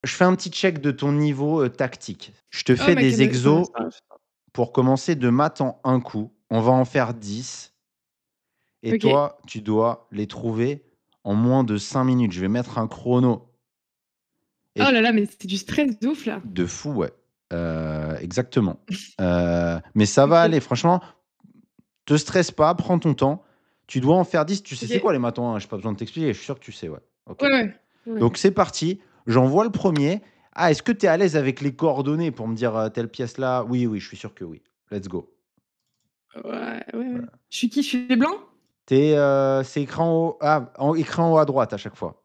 Je fais un petit check de ton niveau, tactique. Je te Oh fais ma des cana non, exos c'est pas grave. pour commencer de maths en un coup. On va en faire 10 et OK. toi, tu dois les trouver en moins de 5 minutes. Je vais mettre un chrono Oh et là là, mais c'est du stress de ouf là. de fou, ouais. Exactement. Mais ça va OK. aller, franchement, te stresse pas, prends ton temps. Tu dois en faire 10. Tu sais c'est OK. quoi les maths en 1? J'ai pas besoin de t'expliquer, je suis sûr que tu sais, ouais. OK. Ouais, ouais. Ouais. Donc c'est parti, j'envoie le premier. Ah, est-ce que tu es à l'aise avec les coordonnées pour me dire, telle pièce là? Oui, oui, je suis sûr que oui. Let's go. Ouais, ouais, ouais. Voilà. Je suis qui? Je suis les blancs? C'est écrit en haut écrit en haut à droite à chaque fois.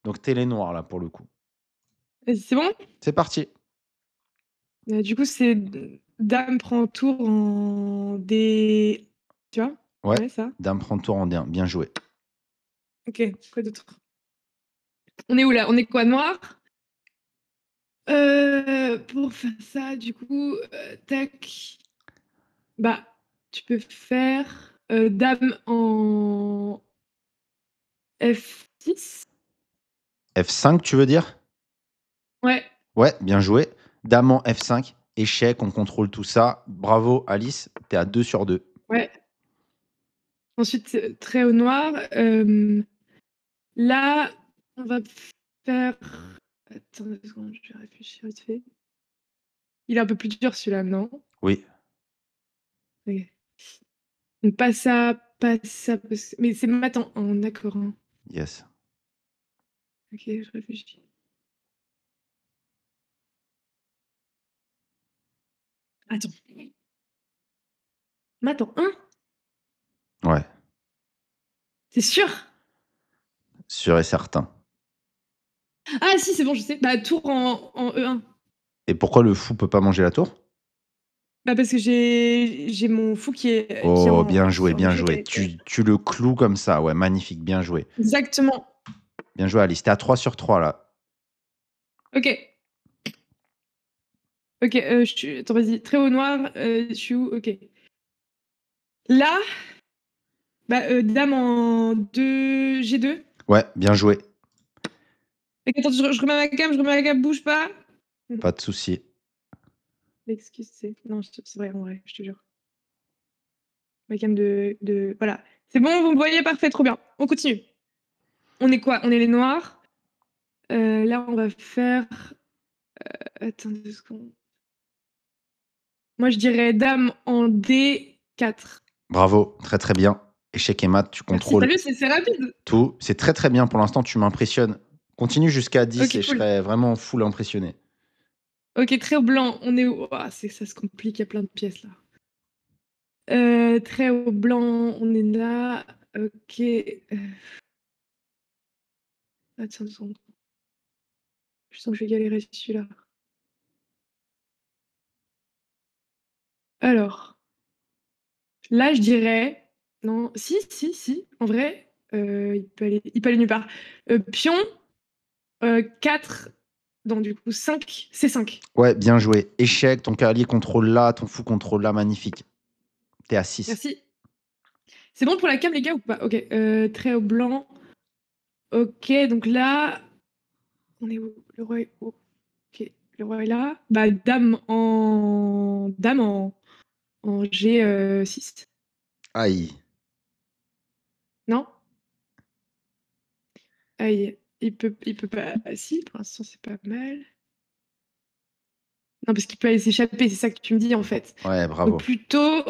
Donc tu es les noirs là pour le coup. Vas-y, c'est bon? C'est parti. Du coup, c'est dame prend tour en D, tu vois? Ouais, Ouais, ça. dame prend le tour en D1, bien joué. OK, quoi d'autre? On est où là? On est quoi, noir? Pour faire ça, du coup, tac, bah, tu peux faire, dame en F6? F5 tu veux dire? Ouais, Ouais, bien joué. Dame en F5, échec, on contrôle tout ça. Bravo Alice, tu es à 2 sur 2. ouais. Ensuite, trait au noir, là, on va faire attends 2 secondes, je vais réfléchir vite fait. Il est un peu plus dur celui-là, non? Oui, OK. Donc pas ça, pas ça, parce mais c'est maths en d'accord, hein. yes. OK, je réfléchis. Attends, maths en 1? Ouais, Tu sûr? sûr et certain. Ah si, c'est bon, je sais. Bah, tour en E1. Et pourquoi le fou peut pas manger la tour? Bah, parce que j'ai mon fou qui est Oh, en bien échec joué. avec, Tu le cloues comme ça, ouais, magnifique, bien joué. exactement. Bien joué Alice, tu es à 3 sur 3 là. OK. OK, je suis attends, vas-y, trait au noir, je suis où? OK. Là, bah, dame en 2 G2. Ouais, bien joué, OK, attends, je remets je remets ma cam, bouge pas. pas de souci. L'excuse, c'est non, c'est vrai, en vrai, je te jure. Ma cam de voilà. C'est bon, vous me voyez? Parfait, trop bien. On continue. On est quoi? On est les noirs. Là, on va faire, attends 2 secondes. Moi, je dirais dame en D4. Bravo, très, très bien. Échec et mat, tu Merci, tu contrôles vu, c'est rapide. tout. C'est très, très bien pour l'instant, tu m'impressionnes. Continue jusqu'à 10 OK, et je cool. serai vraiment full impressionné. OK, trait au blanc, on est où? Ah, c'est ça se complique, il y a plein de pièces là. Trait au blanc, on est là. OK, attends 2 secondes. Je sens que je vais galérer celui-là. Alors, là, je dirais non, si, si, si, en vrai, il peut aller nulle part. Pion, 4, donc du coup 5, C5. Ouais, bien joué. Échec, ton cavalier contrôle là, ton fou contrôle là, magnifique. Tu es à 6. Merci. C'est bon pour la cam, les gars, ou pas? OK, trait au blanc. OK, donc là, on est où? Le roi est où? OK, le roi est là. Bah, dame en G6. Aïe. Non? Aïe, il peut pas, ah si, pour l'instant, c'est pas mal. Non, parce qu'il peut aller s'échapper, c'est ça que tu me dis, en fait. Ouais, Donc bravo. plutôt,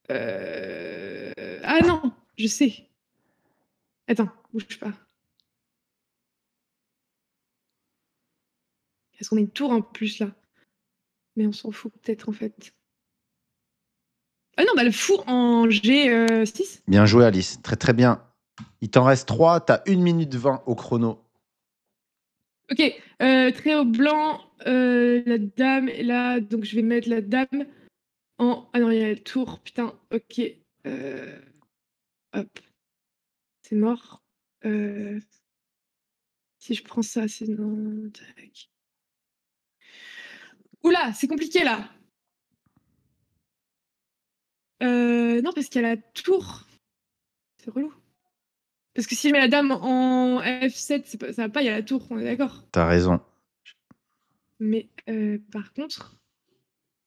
ah non, je sais. Attends, bouge pas. Est-ce qu'on a une tour en plus, là? Mais on s'en fout peut-être, en fait. Ah non, bah, le fou en G6. Bien joué Alice, très, très bien. Il t'en reste 3. Tu as 1 minute 20 au chrono. OK, trait au blanc, la dame est là, donc je vais mettre la dame en ah non, il y a le tour, putain, OK, hop, c'est mort. Si je prends ça, c'est non, tac. Ouh là, c'est compliqué là! Non, parce qu'il y a la tour, c'est relou. Parce que si je mets la dame en F7, c'est pas ça va pas, il y a la tour, on est d'accord? Tu as raison. Mais par contre,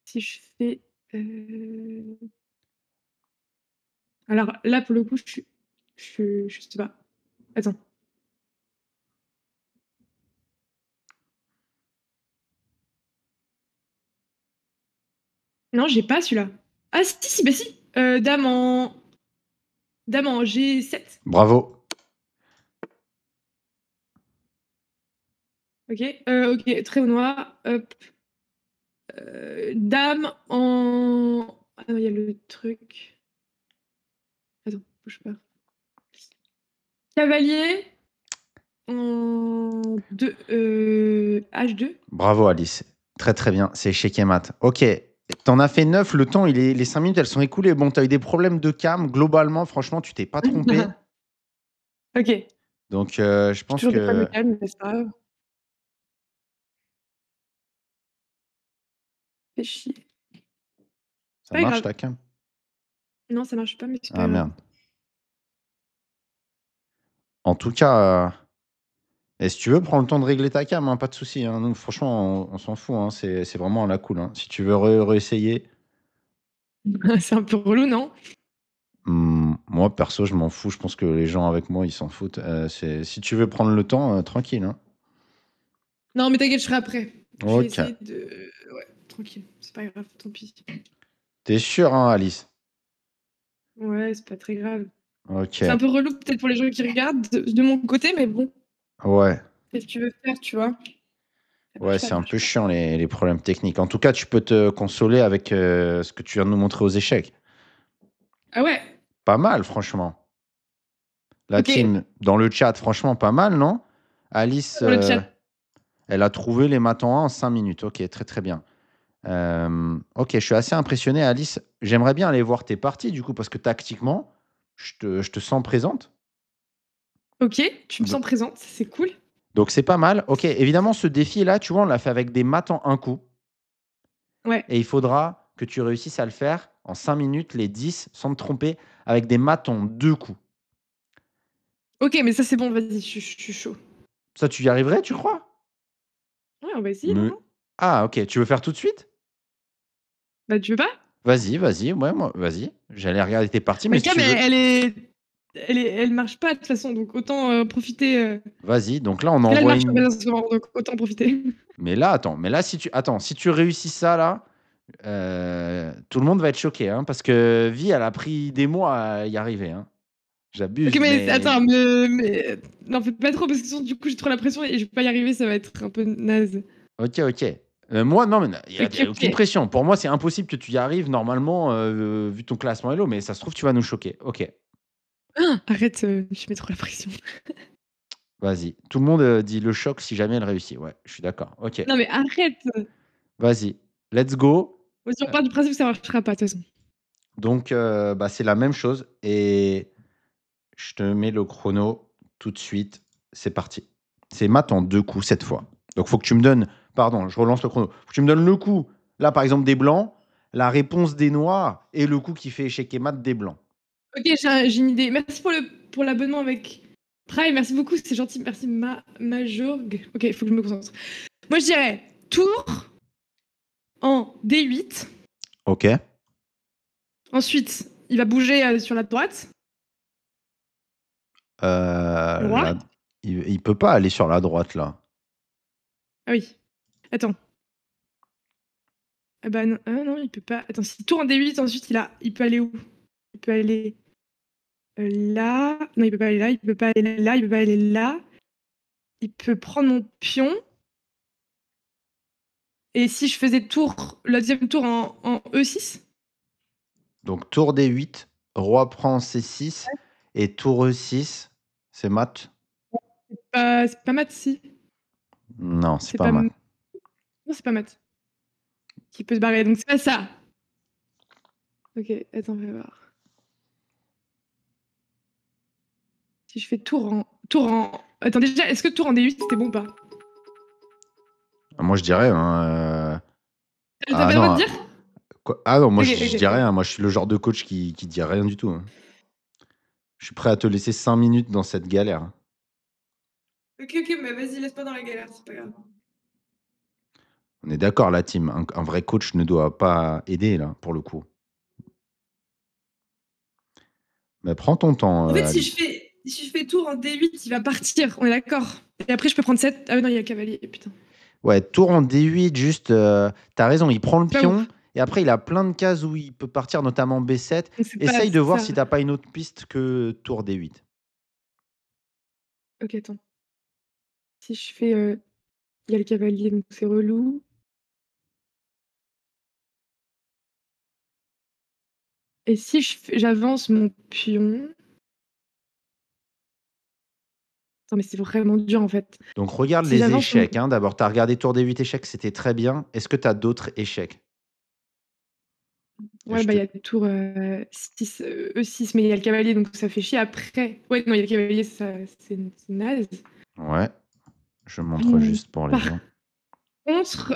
si je fais, heu alors là, pour le coup, je sais pas. Attends. Non, j'ai pas celui-là. Ah si, si, bah si, dame en G7. Bravo. OK, OK, trait au noir, hop, dame en ah non, il y a le truc. Attends, bouge pas. Cavalier en 2, H2. Bravo Alice. Très, très bien. C'est échec et mat. OK. T'en as fait 9. Le temps, les 5 minutes, elles sont écoulées. Bon, tu as eu des problèmes de cam. Globalement, franchement, tu t'es pas trompé. OK. Donc, je J'ai pense toujours des problèmes que de calme, mais c'est pas grave. Fais chier. C'est ça pas marche grave. ta cam? Non, ça marche pas, mais c'est pas Ah grave. merde. En tout cas, et si tu veux, prends le temps de régler ta cam, hein, pas de souci, hein. Nous, franchement, on s'en fout, hein. C'est vraiment à la cool, hein. Si tu veux réessayer, C'est un peu relou, non? moi, perso, je m'en fous. Je pense que les gens avec moi, ils s'en foutent. Si tu veux prendre le temps, tranquille, hein. Non, mais t'inquiète, je serai après. Je vais Ok. essayer de ouais, tranquille, c'est pas grave, tant pis. T'es sûr, hein, Alice? Ouais, c'est pas très grave. Ok. C'est un peu relou peut-être pour les gens qui regardent de mon côté, mais bon, Ouais. qu'est-ce que tu veux faire, tu vois? Ça Ouais, marche pas, c'est ça un marche peu pas. chiant les problèmes techniques. En tout cas, tu peux te consoler avec ce que tu viens de nous montrer aux échecs. Ah ouais? Pas mal, franchement. La OK, team dans le chat, franchement, pas mal, non? Alice, dans le chat. elle a trouvé les maths en 1 en 5 minutes. Ok, très très bien. Ok, je suis assez impressionné, Alice. J'aimerais bien aller voir tes parties, du coup, parce que tactiquement, je te sens présente. OK, tu me Do- sens présente, c'est cool. Donc, c'est pas mal. Ok, évidemment, ce défi-là, tu vois, on l'a fait avec des maths en un coup. Ouais. Et il faudra que tu réussisses à le faire en 5 minutes, les 10, sans te tromper, avec des maths en 2 coups. OK, mais ça c'est bon, vas-y, je suis chaud. Ça, tu y arriverais, tu crois? Ouais, on va essayer, Me non? Ah, ok, tu veux faire tout de suite? Bah, tu veux pas? Vas-y, vas-y, ouais, moi, vas-y. J'allais regarder tes parties, mais Ma si cam tu veux, elle marche pas de toute façon, donc autant, profiter, vas-y. Donc là, on parce que là, elle envoie marche pas une. en ce moment, donc autant en profiter. Mais là, attends, si tu réussis ça là, tout le monde va être choqué, hein, parce que Vi, elle a pris des mois à y arriver, hein. OK, J'abuse, mais mais attends, mais n'en fais pas trop parce que sinon du coup j'ai trop la pression et je vais pas y arriver, ça va être un peu naze. OK, OK. Moi, non, mais il y a OK, aucune OK. pression. Pour moi, c'est impossible que tu y arrives normalement, vu ton classement Elo, mais ça se trouve, tu vas nous choquer. OK, Arrête, tu mets trop la pression. vas-y. Tout le monde, dit le choc si jamais elle réussit. Ouais, je suis d'accord. OK, Non mais arrête! vas-y, let's go. Moi si on Heu, part du principe que ça marchera pas de toute façon. donc bah, c'est la même chose et je te mets le chrono tout de suite. C'est parti. C'est mat en 2 coups cette fois. Donc faut que tu me donnes pardon, je relance le chrono. Faut que tu me donnes le coup, là, par exemple, des blancs, la réponse des noirs et le coup qui fait échec et mat des blancs. OK, j'ai une idée. Merci pour l'abonnement avec Prime, merci beaucoup, c'est gentil, merci Majorg. OK, il faut que je me concentre. Moi je dirais tour en D8. OK. Ensuite, il va bouger, sur la droite, le roi. Là, il peut pas aller sur la droite, là. Ah oui, attends. Ah bah non, ah non, il peut pas. Attends, s'il tourne en D8, ensuite il peut aller où? Il peut aller, là. Non, il peut pas aller là, il peut pas aller là, il peut pas aller là. Il peut prendre mon pion et si je faisais tour le 2e tour en E6? Donc tour D8, roi prend C6 et tour E6, c'est mat? C'est pas mat si? Non, c'est C'est pas pas mat. non, c'est pas mat. Qui peut se barrer, donc c'est pas ça. OK, attends, on va voir. Si je fais tour en attends déjà, est-ce que tour en D8 c'était bon ou pas? Moi, je dirais, hein, Tu as ah pas le droit de non, dire? quoi? Ah non, moi, OK, je OK, dis OK. rien. Moi, je suis le genre de coach qui dit rien du tout, hein. Je suis prêt à te laisser 5 minutes dans cette galère, hein. OK, OK, mais vas-y, laisse pas dans la galère, c'est pas grave. On est d'accord, la team. Un vrai coach ne doit pas aider, là, pour le coup. Mais prends ton temps, En fait, Alice. si je fais tour en D8, il va partir, on est d'accord. Et après, je peux prendre 7. Ah non, il y a cavalier, putain. Ouais, tour en D8, juste. T'as raison, il prend le C'est pas pion. ouf. Et après, il a plein de cases où il peut partir, notamment B7. Donc c'est pas Essaye de voir ça. si t'as pas une autre piste que tour D8. Ok, attends. Si je fais. Il y a le cavalier, donc c'est relou. Et si j'avance mon pion. Attends, mais c'est vraiment dur en fait. Donc, regarde Si les j'avance mon. échecs. Hein. D'abord, t'as regardé tour D8 échecs, c'était très bien. Est-ce que t'as d'autres échecs? Et Ouais, je bah te... il y a le tour 6, E6, mais il y a le cavalier, donc ça fait chier après. Ouais, non, il y a le cavalier, c'est naze. Ouais, je montre juste pour les Par gens. contre,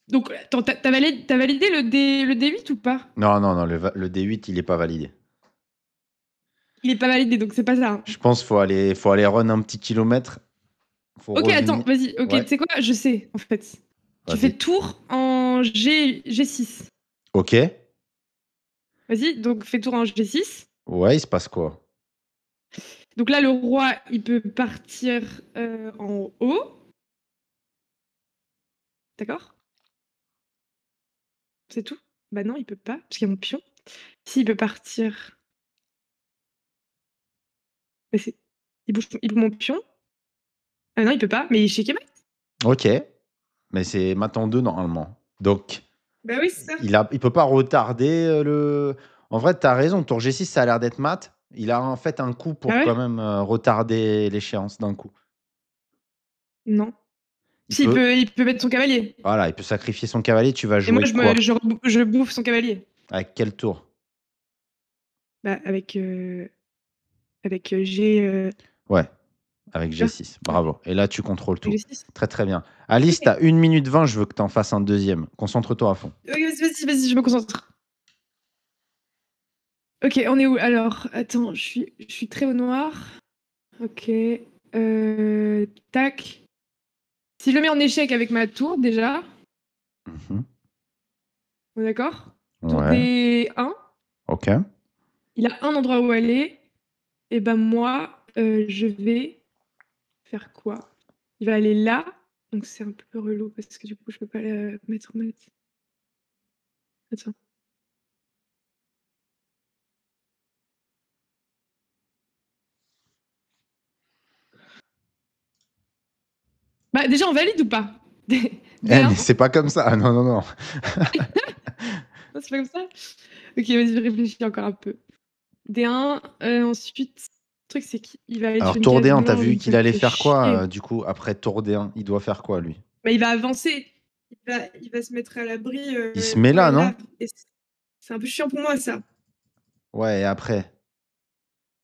donc, attends, t'as validé le D8 ou pas? Non, non, non, le D8, il est pas validé. Il est pas validé, donc c'est pas ça. Hein. Je pense qu'il faut aller run un petit kilomètre. Faut Ok, attends, revenir. vas-y. Ok, tu Ouais, sais quoi? Je sais, en fait. Tu fais vas-y. tour en G6. Ok. Vas-y, donc fais tour en G6. Ouais, il se passe quoi? Donc là, le roi, il peut partir en haut. D'accord? C'est tout? Bah non, il peut pas, parce qu'il y a mon pion. S'il peut partir. Bah il bouge mon pion. Ah non, il peut pas, mais il est chez Kemal. Ok. Mais c'est mat en 2 normalement. Donc, Bah oui, c'est ça. il peut pas retarder le. En vrai, tu as raison. Tour G6, ça a l'air d'être mat. Il a en fait un coup Ah pour ouais? quand même retarder l'échéance d'un coup. Non. Il Si, peut. il peut mettre son cavalier. Voilà, il peut sacrifier son cavalier. Tu vas Et moi, jouer quoi? je bouffe son cavalier. Avec quel tour? Bah, avec G. Ouais, avec Tu vois? G6. Ouais, Bravo. Et là, tu contrôles avec tout. G6. Très, très bien. Alice, tu Ok. as 1 minute 20. Je veux que tu en fasses un deuxième. Concentre-toi à fond. Ok, vas-y, je me concentre. Ok, on est où? Alors, attends, je suis très au noir. Ok. Tac. Si je le mets en échec avec ma tour, déjà, Mhm. on est d'accord? Tour Ouais. D1. Ok. Il a un endroit où aller. Et ben moi, je vais faire quoi? Il va aller là. Donc c'est un peu relou parce que du coup, je peux pas le mettre. Attends. Bah déjà, on valide ou pas? Eh, D1? mais c'est pas comme ça. Ah, non, non, non. Non, c'est pas comme ça? Ok, vas-y, je réfléchis encore un peu. D1, ensuite, le truc c'est qu'il va aller sur Alors, une tour case D1, t'as blanche, vu donc ça qu'il me allait fait faire quoi, chier. du coup, après tour D1? Il doit faire quoi, lui? Bah, il va avancer. Il va se mettre à l'abri Il se met quand là, il non? l'a. Et c'est un peu chiant pour moi, ça. Ouais, et après?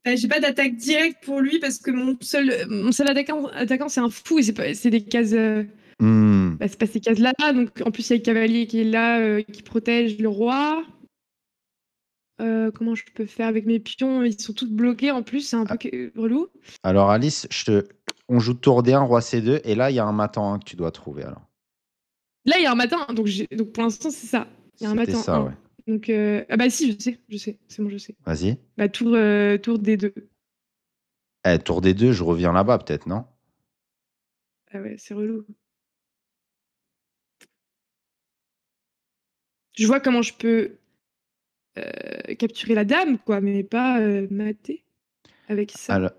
J'ai pas d'attaque directe pour lui parce que mon seul attaquant c'est un fou et c'est des cases. Hmm. Bah, c'est pas ces cases-là. Donc en plus, il y a le cavalier qui est là, qui protège le roi. Comment je peux faire avec mes pions? Ils sont tous bloqués en plus, c'est un peu Ah, relou. alors, Alice, on joue tour D1, roi C2, et là, il y a un mat en 1 que tu dois trouver, alors. Là, il y a un matin, donc pour l'instant, c'est ça. Il y a un C'était matin ça, 1. ouais. Donc, ah bah si, je sais, c'est bon, je sais. Vas-y. Bah, tour D2. Eh, tour D2, je reviens là-bas, peut-être, non? Ah ouais, c'est relou. Je vois comment je peux capturer la dame, quoi, mais pas mater avec ça. Alors,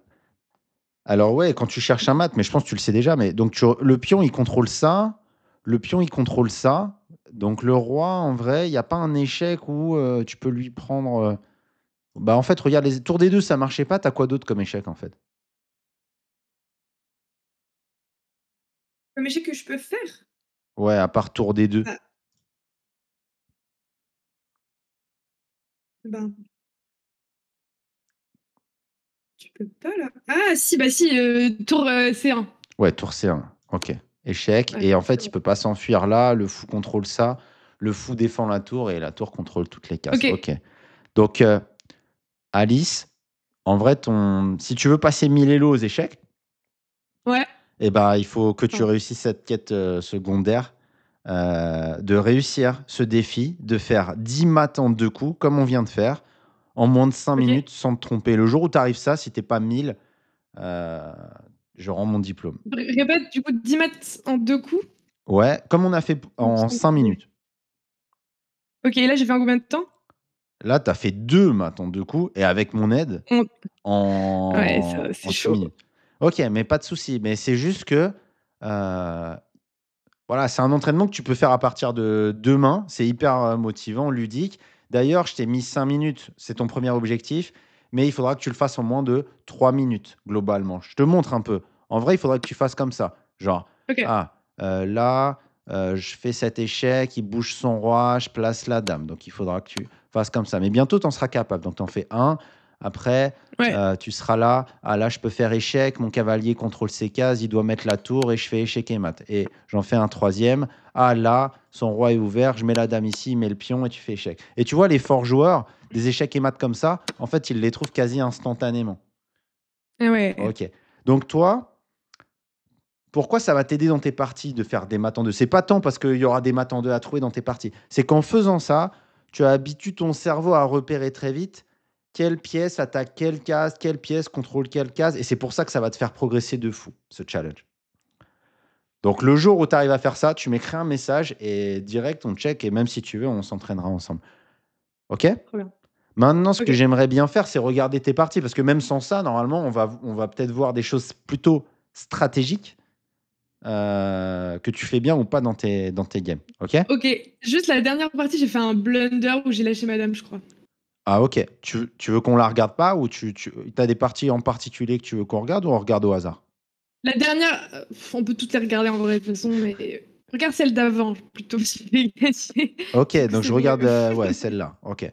alors, ouais, quand tu cherches un mat, mais je pense que tu le sais déjà, mais donc le pion, il contrôle ça. Le pion, il contrôle ça. Donc, le roi, en vrai, il n'y a pas un échec où tu peux lui prendre. Bah, en fait, regarde, les tours D2, ça marchait pas. T'as quoi d'autre comme échec, en fait? Mais je sais que je peux faire. Ouais, à part tour D2. Ah, ben, tu peux pas là. Ah si, bah si, tour C1. Ouais, tour C1. Ok. Échec. Ouais, Et en c'est fait, il bon. peut pas s'enfuir là. Le fou contrôle ça. Le fou défend la tour et la tour contrôle toutes les cases. Ok. Ok. Donc, Alice, en vrai, si tu veux passer 1000 élos aux échecs, Ouais. Et ben, il faut que tu Enfin, réussisses cette quête secondaire, de réussir ce défi, de faire 10 maths en 2 coups, comme on vient de faire, en moins de 5 OK. minutes sans te tromper. Le jour où tu arrives ça, si tu pas 1000, heu, je rends mon diplôme. Répète du coup 10 maths en 2 coups? Ouais, comme on a fait Il me en semble 5 que minutes. OK, et là j'ai fait en combien de temps? Là, tu as fait 2 maths en 2 coups et avec mon aide, En Ouais, ça en c'est 6 chaud. minutes. OK, mais pas de souci, mais c'est juste que, heu voilà, c'est un entraînement que tu peux faire à partir de demain. C'est hyper, motivant, ludique. D'ailleurs, je t'ai mis 5 minutes, c'est ton premier objectif, mais il faudra que tu le fasses en moins de 3 minutes globalement. Je te montre un peu. En vrai, il faudrait que tu fasses comme ça, genre: OK. «Ah, là, je fais cet échec, il bouge son roi, je place la dame». Donc il faudra que tu fasses comme ça. Mais bientôt, tu en seras capable. Donc tu en fais un. Après, Ouais. tu seras là: «Ah là, je peux faire échec, mon cavalier contrôle ses cases, il doit mettre la tour et je fais échec et mat» et j'en fais un troisième. Ah là, son roi est ouvert, je mets la dame ici, il met le pion et tu fais échec. Et tu vois, les forts joueurs, des échecs et mat comme ça, en fait, ils les trouvent quasi instantanément. Ah ouais. OK. Donc toi, pourquoi ça va t'aider dans tes parties de faire des maths en 2? C'est pas tant parce qu'il y aura des maths en 2 à trouver dans tes parties. C'est qu'en faisant ça, tu habitues ton cerveau à repérer très vite quelle pièce attaque quelle case, quelle pièce contrôle quelle case et c'est pour ça que ça va te faire progresser de fou, ce challenge. Donc le jour où tu arrives à faire ça, tu m'écris un message et direct on check et même si tu veux, on s'entraînera ensemble. OK? Trop bien. Maintenant, ce que OK. j'aimerais bien faire, c'est regarder tes parties parce que même sans ça, normalement, on va peut-être voir des choses plutôt stratégiques, que tu fais bien ou pas dans tes games. OK? OK, juste la dernière partie, j'ai fait un blunder où j'ai lâché madame, je crois. Ah OK. Tu veux qu'on la regarde pas ou tu as des parties en particulier que tu veux qu'on regarde ou on regarde au hasard? La dernière, on peut toutes les regarder en vrai de toute façon, mais regarde celle d'avant plutôt si j'ai gagné. OK, Du coup, donc je c'est mieux. regarde, ouais, celle-là. OK.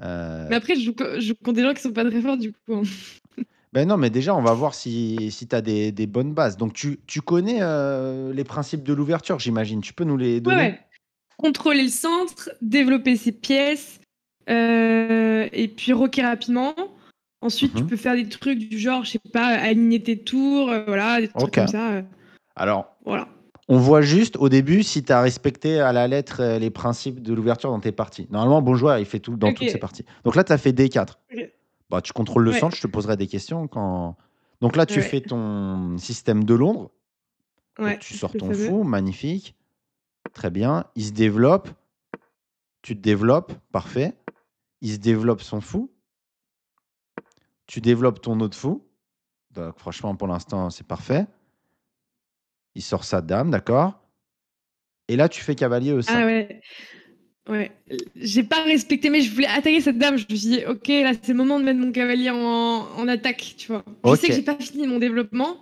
Mais Heu après, je joue contre des gens qui sont pas très forts du coup, hein. Ben non, mais déjà, on va voir si tu as des bonnes bases. Donc tu connais, les principes de l'ouverture, j'imagine? Tu peux nous les Ouais, donner? ouais. Contrôler le centre, développer ses pièces, et puis roquer rapidement. Ensuite, tu Mmh. peux faire des trucs du genre, je sais pas, aligner tes tours, voilà, des trucs OK. comme ça, Alors, voilà. on voit juste au début si tu as respecté à la lettre, les principes de l'ouverture dans tes parties. Normalement, bon joueur, il fait tout dans toutes ses OK, parties. Donc là, tu as fait D4. OK. Bah, tu contrôles le centre, Ouais, je te poserai des questions quand donc là, tu ouais, fais ton système de Londres. Donc ouais, tu sors le ton fameux. fou, magnifique, très bien. Il se développe, tu te développes, parfait. Il se développe son fou, tu développes ton autre fou. Donc franchement, pour l'instant, c'est parfait. Il sort sa dame, d'accord. Et là, tu fais cavalier Ah E5. ouais, ouais. J'ai pas respecté, mais je voulais attaquer cette dame. Je me suis dit: «OK, là, c'est le moment de mettre mon cavalier en attaque», tu vois? Je sais que j'ai OK, pas fini mon développement,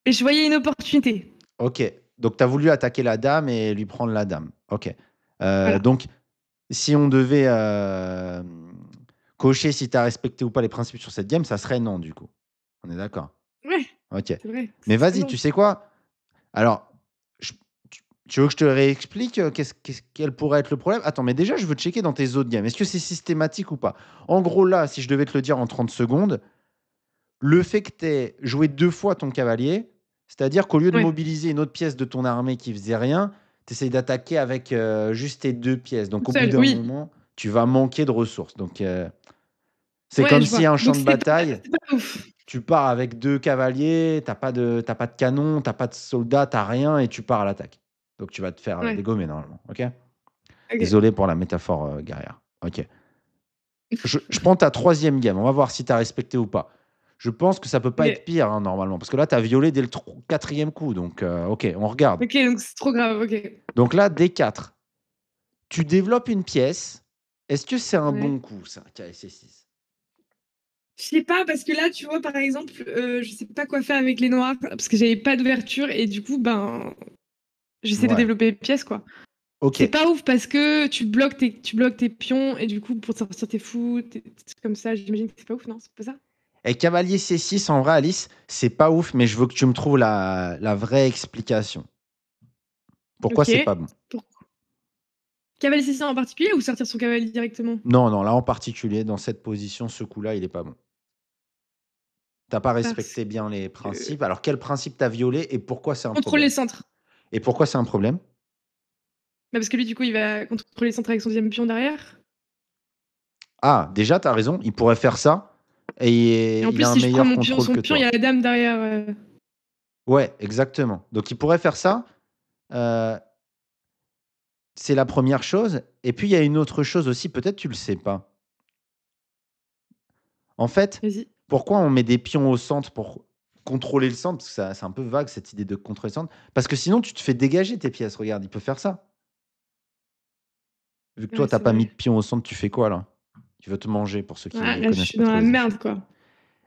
mais je voyais une opportunité. OK. Donc tu as voulu attaquer la dame et lui prendre la dame. OK. Voilà. Donc si on devait, cocher si tu as respecté ou pas les principes sur cette game, ça serait non, du coup. On est d'accord? Ouais, OK. c'est vrai, Mais ce serait vas-y, non. tu sais quoi? Alors, je tu veux que je te réexplique, quel pourrait être le problème? Attends, mais déjà, je veux checker dans tes autres games. Est-ce que c'est systématique ou pas? En gros, là, si je devais te le dire en 30 secondes, le fait que tu aies joué 2 fois ton cavalier, c'est-à-dire qu'au lieu de Ouais, mobiliser une autre pièce de ton armée qui faisait rien, tu essayes d'attaquer avec, juste tes 2 pièces. Donc toute au bout seule, d'un oui. moment, tu vas manquer de ressources. Donc, c'est Ouais, comme je si vois. un champ Donc de c'est pas bataille, c'est pas ouf. tu pars avec 2 cavaliers, tu as pas de canon, tu as pas de soldats, tu as rien et tu pars à l'attaque. Donc tu vas te faire, Ouais, dégommer normalement, OK? OK. Désolé pour la métaphore, guerrière. OK. Je prends ta troisième game, on va voir si tu as respecté ou pas. Je pense que ça peut pas être OK. pire, hein, normalement, parce que là, tu as violé dès le 4e coup, donc OK, on regarde. OK, donc c'est trop grave, OK. Donc là, D4, tu développes une pièce. Est-ce que c'est un Ouais. bon coup ça, KS C6? Je sais pas parce que là, tu vois, par exemple, je sais pas quoi faire avec les noirs parce que j'avais pas d'ouverture et du coup, ben, j'essaie de Ouais, développer les pièces, quoi. C'est OK. pas ouf parce que tu bloques tes pions et du coup, pour sortir tes fous, tes trucs comme ça, j'imagine que c'est pas ouf, non? C'est pas ça? Et cavalier C6, en vrai, Alice, c'est pas ouf, mais je veux que tu me trouves la vraie explication. Pourquoi c'est OK. pas bon? Pour cavalier C6 en particulier ou sortir son cavalier directement? Non, non, là, en particulier, dans cette position, ce coup-là, il est pas bon. T'as pas parce respecté bien les que principes. Alors quel principe t'as violé et pourquoi c'est un contrôler problème? les centres. Et pourquoi c'est un problème? Bah, parce que lui, du coup, il va contrôler les centres avec son 2e pion derrière Ah, déjà, tu as raison, il pourrait faire ça et et en il plus, a un si je prends meilleur mon pion contrôle son que pion, il y toi. a la dame derrière, Ouais, exactement. Donc il pourrait faire ça, heu, c'est la première chose et puis il y a une autre chose aussi, peut-être tu le sais pas. En fait, vas-y. pourquoi on met des pions au centre pour contrôler le centre? Parce que ça c'est un peu vague cette idée de contrôler le centre. Parce que sinon tu te fais dégager tes pièces, regarde, il peut faire ça. Vu que toi Ouais, tu as c'est pas mis de vrai. pion au centre, tu fais quoi là? Tu veux te manger pour ceux Ouais, qui là, je connaissent suis pas dans trop la les échecs. merde, quoi.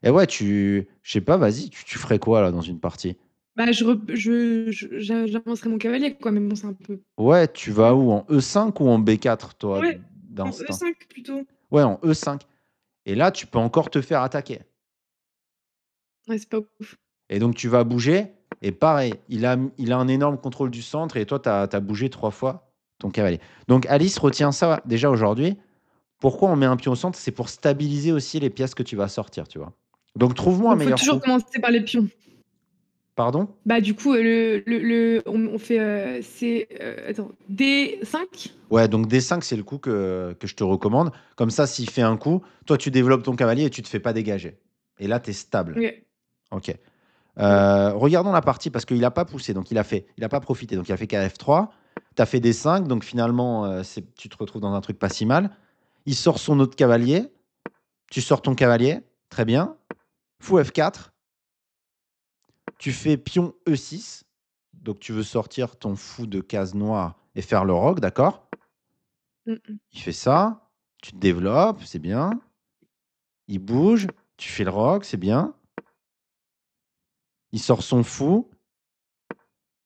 Et ouais, je sais pas, vas-y, tu ferais quoi là dans une partie? Bah, j'avancerai mon cavalier, quoi, mais bon, c'est un peu Ouais, tu vas fort. où? En E5 ou en B4 toi, Ouais, en d'instinct? E5 plutôt. Ouais, en E5 et là, tu peux encore te faire attaquer Ouais, c'est pas ouf. et donc tu vas bouger et pareil, il a un énorme contrôle du centre et toi, tu as bougé 3 fois ton cavalier. Donc Alice, retiens ça déjà aujourd'hui. Pourquoi on met un pion au centre? C'est pour stabiliser aussi les pièces que tu vas sortir, tu vois? Donc trouve-moi un Donc faut meilleur toujours coup. commencer par les pions. Pardon? Bah, du coup, on fait, c'est, attends, D5? Ouais, donc D5, c'est le coup que je te recommande. Comme ça, s'il fait un coup, toi, tu développes ton cavalier et tu te fais pas dégager et là, tu es stable. OK. OK. Ouais. Regardons la partie parce qu'il a pas poussé, donc il a pas profité, donc il a fait KF3. Tu as fait D5, donc finalement, tu te retrouves dans un truc pas si mal. Il sort son autre cavalier, tu sors ton cavalier, très bien. Fou F4, tu fais pion E6, donc tu veux sortir ton fou de case noire et faire le roc, d'accord? Mmh mh. Il fait ça, tu te développes, c'est bien. Il bouge, tu fais le roc, c'est bien. Il sort son fou.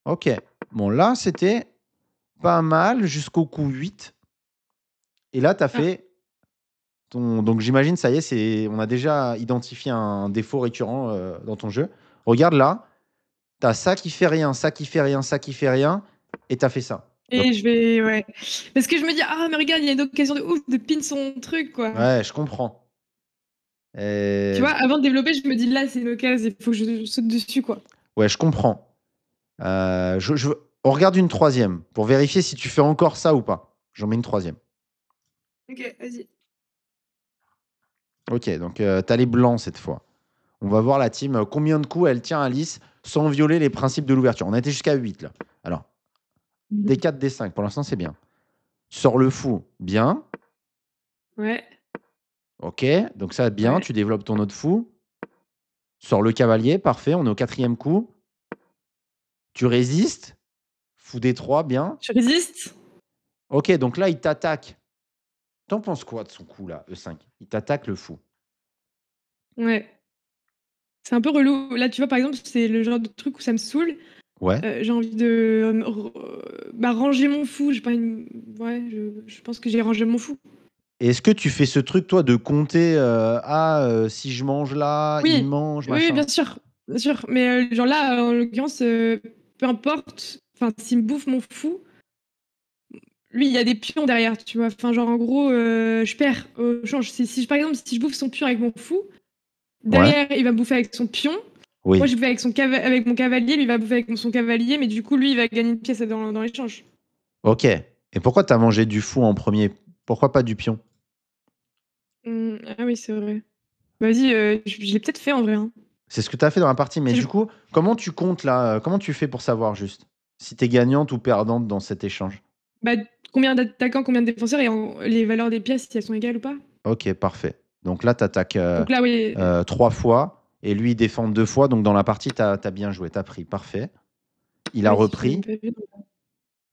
OK. Bon là, c'était pas mal jusqu'au coup 8 et là, tu as Ah, fait donc j'imagine, ça y est, on a déjà identifié un défaut récurrent, dans ton jeu. Regarde là, tu as ça qui fait rien, ça qui fait rien, ça qui fait rien et tu as fait ça. Donc et je vais ouais. Parce que je me dis: «Ah mais regarde, il y a une occasion de ouf de pin son truc, quoi». ouais, je comprends Tu et vois? Avant de développer, je me dis: «Là, c'est une occasion, il faut que je saute dessus, quoi». ouais, je comprends. On regarde une troisième pour vérifier si tu fais encore ça ou pas. J'en mets une troisième. OK, vas-y. OK, donc tu as les blancs cette fois. On va voir la team, combien de coups elle tient Alice sans violer les principes de l'ouverture. On a été jusqu'à 8 là. Alors, Mmh mh. D4, D5, pour l'instant c'est bien. Sors le fou, bien. Ouais, OK, donc ça bien, ouais. tu développes ton autre fou. Sors le cavalier, parfait, on est au quatrième coup. Tu résistes, fou D3, bien. Je résiste? OK, donc là il t'attaque. T'en penses quoi de son coup là, E5? Il t'attaque le fou. Ouais. C'est un peu relou. Là, tu vois, par exemple, c'est le genre de truc où ça me saoule. Ouais. J'ai envie de, bah, ranger mon fou. J'ai pas une ouais, je pense que j'ai rangé mon fou. Et est-ce que tu fais ce truc toi de compter, «Ah, si je mange là, il Oui, mange, oui, oui, machin»? bien sûr, mais genre là, en l'occurrence, peu importe, enfin, s'il me bouffe mon fou, lui, il y a des pions derrière, tu vois? Enfin, genre, en gros, je perds au change. Si par exemple, si je bouffe son pion avec mon fou, Ouais. derrière, il va bouffer avec son pion. Moi, Oui. je vais avec mon cavalier, lui, il va bouffer avec son cavalier, mais du coup, lui, il va gagner une pièce dans l'échange. OK. Et pourquoi tu as mangé du fou en premier? Pourquoi pas du pion? Mmh, ah oui, c'est vrai. Vas-y, je l'ai peut-être fait en vrai, hein. C'est ce que tu as fait dans la partie, mais Si je du coup, comment tu comptes là, comment tu fais pour savoir juste? Si tu es gagnante ou perdante dans cet échange? bah, combien d'attaquants, combien de défenseurs et les valeurs des pièces, si elles sont égales ou pas? OK, parfait. Donc là, tu attaques, Donc là, oui, 3 fois et lui, il défend 2 fois, donc dans la partie, tu as bien joué, tu as pris, parfait. Il a vas-y, j'avais même repris, pas vu,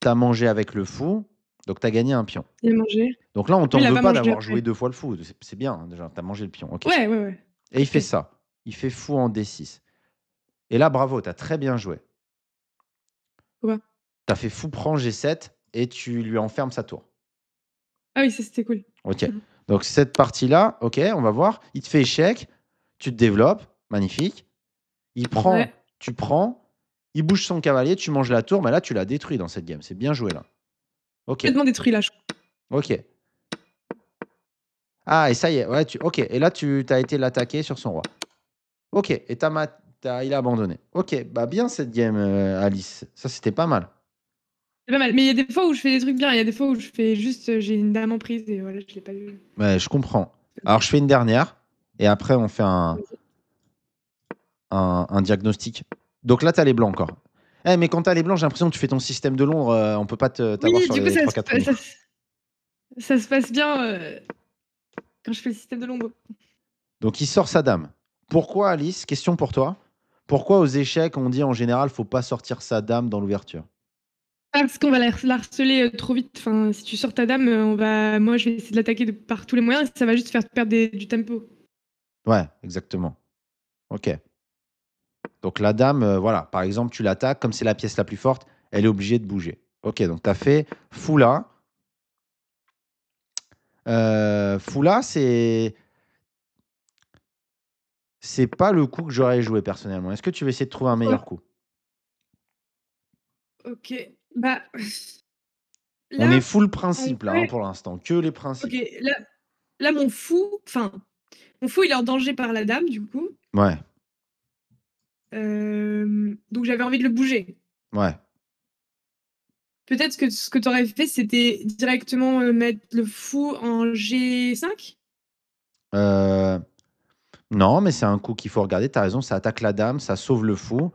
tu as mangé avec le fou, donc tu as gagné un pion. il a mangé. Donc là, on Lui, t'en il a veut pas pas mangé d'avoir après. joué 2 fois le fou, c'est bien, hein, déjà, tu as mangé le pion, OK. Ouais, ouais, ouais. Et il fait OK. ça. Il fait fou en D6 et là, bravo, tu as très bien joué. Quoi? Tu as fait fou prend G7 et tu lui enfermes sa tour. Ah oui, ça, c'était cool. OK. Donc cette partie-là, OK, on va voir. Il te fait échec, tu te développes, magnifique. Il Ouais. prend, tu prends, il bouge son cavalier, tu manges la tour, mais là, tu l'as détruit dans cette game. C'est bien joué là. OK, Complètement détruit, là, je crois. OK. Ah et ça y est, ouais, OK et là, tu as été l'attaquer sur son roi. OK et il a abandonné. OK, bah, bien cette game, Alice. Ça, c'était pas mal. C'est pas mal. Mais il y a des fois où je fais des trucs bien, il y a des fois où je fais juste, j'ai une dame en prise et voilà, je l'ai pas eu. Ouais, je comprends. Alors je fais une dernière et après on fait un Vas-y. un diagnostic. Donc là, tu as les blancs encore. Eh, mais quand tu as les blancs, j'ai l'impression que tu fais ton système de Londres, on peut pas t'avoir Oui, sur du coup, les 3-4 premiers coups. ça se passe bien quand je fais le système de l'ombre. Donc il sort sa dame. Pourquoi, Alice, question pour toi, pourquoi aux échecs, on dit en général, faut pas sortir sa dame dans l'ouverture? Parce qu'on va la harceler trop vite. Enfin, si tu sors ta dame, moi, je vais essayer de l'attaquer par tous les moyens et ça va juste faire perdre du tempo. Ouais, exactement. OK. Donc la dame, voilà, par exemple, tu l'attaques, comme c'est la pièce la plus forte, elle est obligée de bouger. OK, donc tu as fait fou là. Fou là, c'est pas le coup que j'aurais joué personnellement. Est-ce que tu veux essayer de trouver un Pourquoi? meilleur coup? OK. Bah, On est là, full en principe là, hein, vrai, pour l'instant, que les OK, principes. là, mon fou, il est en danger par la dame, du coup. Ouais, Donc j'avais envie de le bouger. ouais. Peut-être que ce que tu aurais fait, c'était directement, mettre le fou en G5? Heu, non, mais c'est un coup qu'il faut regarder, tu as raison, ça attaque la dame, ça sauve le fou.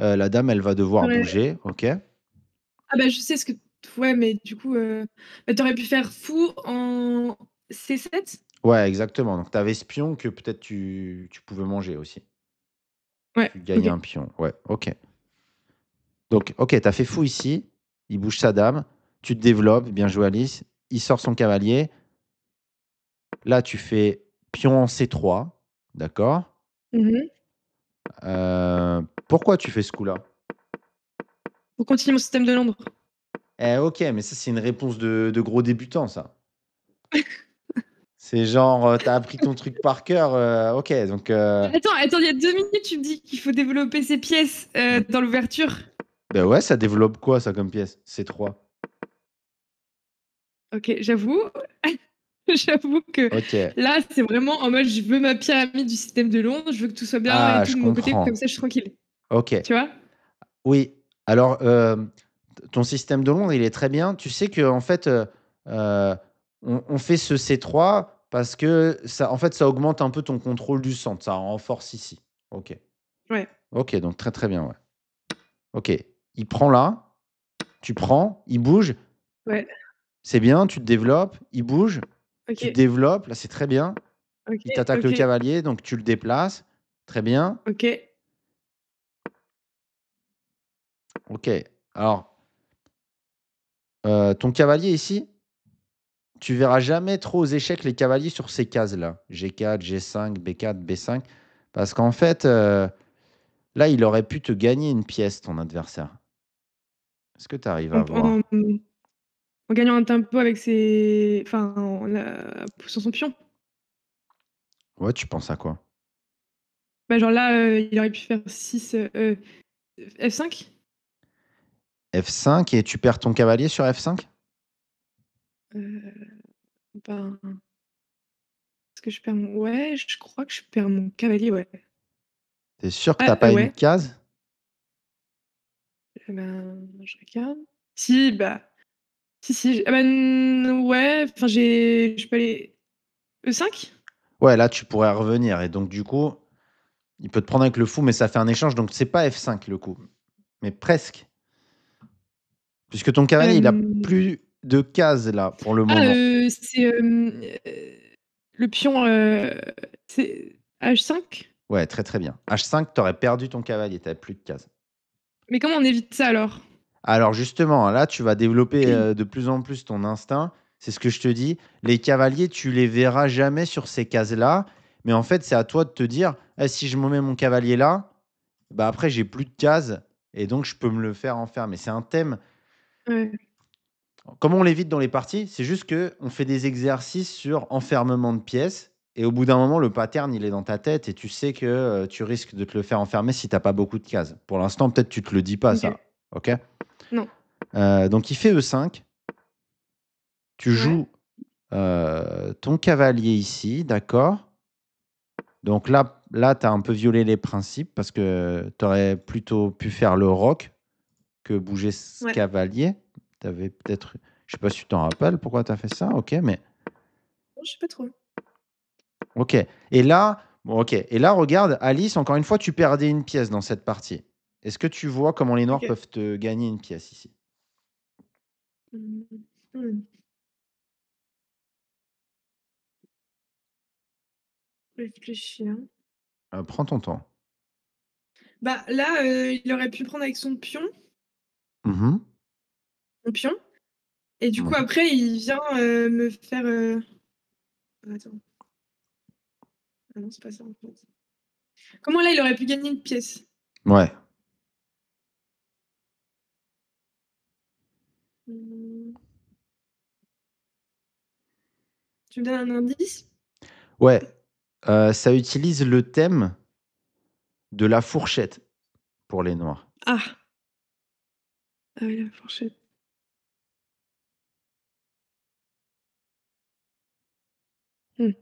La dame, elle va devoir J'aurais bouger, OK. Ah bah, je sais ce que ouais, mais du coup, bah, tu aurais pu faire fou en C7? Ouais, exactement, donc tu avais ce pion que peut-être tu pouvais manger aussi. Ouais, Tu gagnais OK. un pion, ouais, OK. Donc OK, tu as fait fou ici, il bouge sa dame, tu te développes, bien joué Alice. Il sort son cavalier. Là, tu fais pion en C3, d'accord. Mmh mh. Pourquoi tu fais ce coup-là? Pour continuer mon système de Londres. Eh OK, mais ça, c'est une réponse de gros débutant, ça. C'est genre, tu as appris ton truc par cœur, OK, donc Attends, il y a 2 minutes, tu me dis qu'il faut développer ses pièces, mmh, dans l'ouverture. bah, ouais, ça développe quoi ça comme pièce? C3. OK, j'avoue, j'avoue que OK. là, c'est vraiment en mode je veux ma pyramide du système de Londres, je veux que tout soit bien et Ah, tout je de mon côté, comme comprends. ça je suis tranquille. OK. Tu vois? Oui, alors, ton système de Londres, il est très bien. Tu sais qu'en fait, heu, on fait ce C3 parce que ça en fait, ça augmente un peu ton contrôle du centre, ça renforce ici. OK. Ouais, OK, donc très, très bien, ouais. OK. Il prend là, tu prends, il bouge, ouais, c'est bien, tu te développes, il bouge, tu te OK, développes, là, c'est très bien. OK, Il t'attaque le OK, cavalier, donc tu le déplaces, très bien. OK. OK. Alors, ton cavalier ici, tu verras jamais trop aux échecs les cavaliers sur ces cases-là. G4, G5, B4, B5. Parce qu'en fait, là, il aurait pu te gagner une pièce, ton adversaire. Est-ce que tu arrives à En en voir? en gagnant un tempo avec ses enfin, en sur son pion. Ouais, tu penses à quoi? Bah, genre là, il aurait pu faire 6 F5? F5 et tu perds ton cavalier sur F5? Heu, ben, est-ce que je perds mon ouais, je crois que je perds mon cavalier, ouais. Tu es sûr que tu Ah, pas une ouais, case? ben, je regarde. Si, bah, si, ah, bah, ouais, enfin, je peux aller E5? Ouais, là, tu pourrais revenir et donc du coup, il peut te prendre avec le fou, mais ça fait un échange, donc c'est pas F5 le coup, mais presque. Puisque ton cavalier, il a Hem, plus de cases là, pour le ah, moment. c'est, le pion, c'est H5? Ouais, très, très bien. H5, tu aurais perdu ton cavalier, tu plus de cases. Mais comment on évite ça alors? Alors justement, là, tu vas développer, de plus en plus ton instinct. C'est ce que je te dis. Les cavaliers, tu les verras jamais sur ces cases-là, mais en fait, c'est à toi de te dire: «Eh, si je me mets mon cavalier là, bah, après j'ai plus de cases et donc je peux me le faire enfermer». C'est un thème. Ouais, Comment on l'évite dans les parties? C'est juste que on fait des exercices sur enfermement de pièces et au bout d'un moment, le pattern, il est dans ta tête et tu sais que, tu risques de te le faire enfermer si tu as pas beaucoup de cases. Pour l'instant, peut-être tu te le dis pas OK. ça, OK? Non. Donc il fait E5, tu Ouais, joues, ton cavalier ici, d'accord? Donc là tu as un peu violé les principes parce que tu aurais plutôt pu faire le roc que bouger ce Ouais. cavalier. Tu avais peut-être, je sais pas si tu t'en rappelles pourquoi tu as fait ça. OK, mais Non, je sais pas trop. OK. Et là, bon, OK. Et là, regarde, Alice, encore une fois, tu perdais une pièce dans cette partie. Est-ce que tu vois comment les noirs OK. peuvent te gagner une pièce ici? Mmh. Mmh. Réfléchis, hein. Prends ton temps. Bah, là, il aurait pu prendre avec Mmh. son pion et du coup Ouais. après il vient, me faire, attends. Ah non, c'est pas ça en fait. Comment là il aurait pu gagner une pièce? Ouais. Mmh. Tu me donnes un indice? Ouais, ça utilise le thème de la fourchette pour les noirs. Ah! Ah oui, la fourchette. Mmh.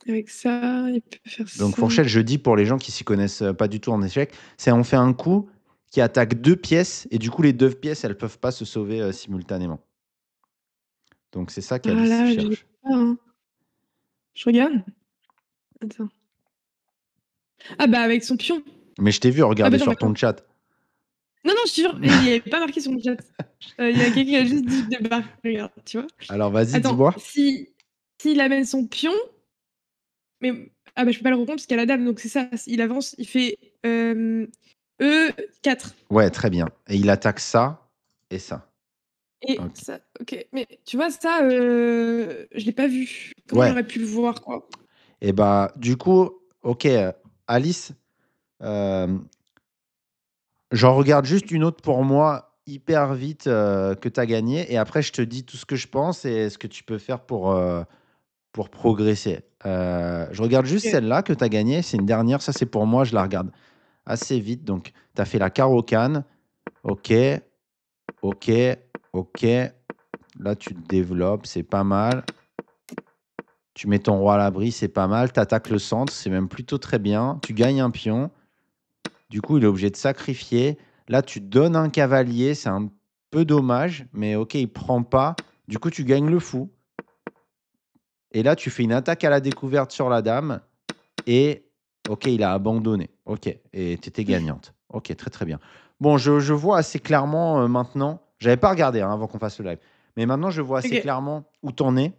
Avec ça, il peut faire Donc ça. fourchette, je dis pour les gens qui s'y connaissent, pas du tout en échecs, c'est on fait un coup qui attaque 2 pièces et du coup les 2 pièces, elles peuvent pas se sauver, simultanément. Donc c'est ça Ah qu'Alice là, j'ai cherche. pas, hein. Je regarde? Attends. Ah bah, avec son pion. Mais je t'ai vu Ah bah regarder non, bah sur non. ton chat. Non, non, je te jure, il y avait pas marqué sur mon chat. Il y a quelqu'un qui a juste dit: «Je débarque», regarde, tu vois? Alors vas-y, Attends, dis-moi? s'il amène son pion, mais ah bah, je peux pas le reprendre parce qu'il y a la dame, donc c'est ça, il avance, il fait, E4 Ouais, très bien et il attaque ça et ça. et OK. ça OK, mais tu vois ça, je l'ai pas vu. Comment Ouais j'aurais pu le voir, quoi? et bah, du coup, OK, Alice, hem, j'en regarde juste une autre pour moi hyper vite, que tu as gagnée et après je te dis tout ce que je pense et ce que tu peux faire pour progresser. Je regarde juste OK. celle-là que tu as gagnée, c'est une dernière, ça c'est pour moi, je la regarde assez vite donc tu as fait la carreau-cane. OK, OK, OK. Là, tu te développes, c'est pas mal. Tu mets ton roi à l'abri, c'est pas mal. Tu attaques le centre, c'est même plutôt très bien. Tu gagnes un pion. Du coup, il est obligé de sacrifier. Là, tu donnes un cavalier, c'est un peu dommage, mais OK, il prend pas. Du coup, tu gagnes le fou. Et là, tu fais une attaque à la découverte sur la dame et OK, il a abandonné. OK et tu étais gagnante. OK, très, très bien. Bon, je vois assez clairement, maintenant j'avais pas regardé, hein, avant qu'on fasse le live, mais maintenant je vois assez OK. clairement où tu en es.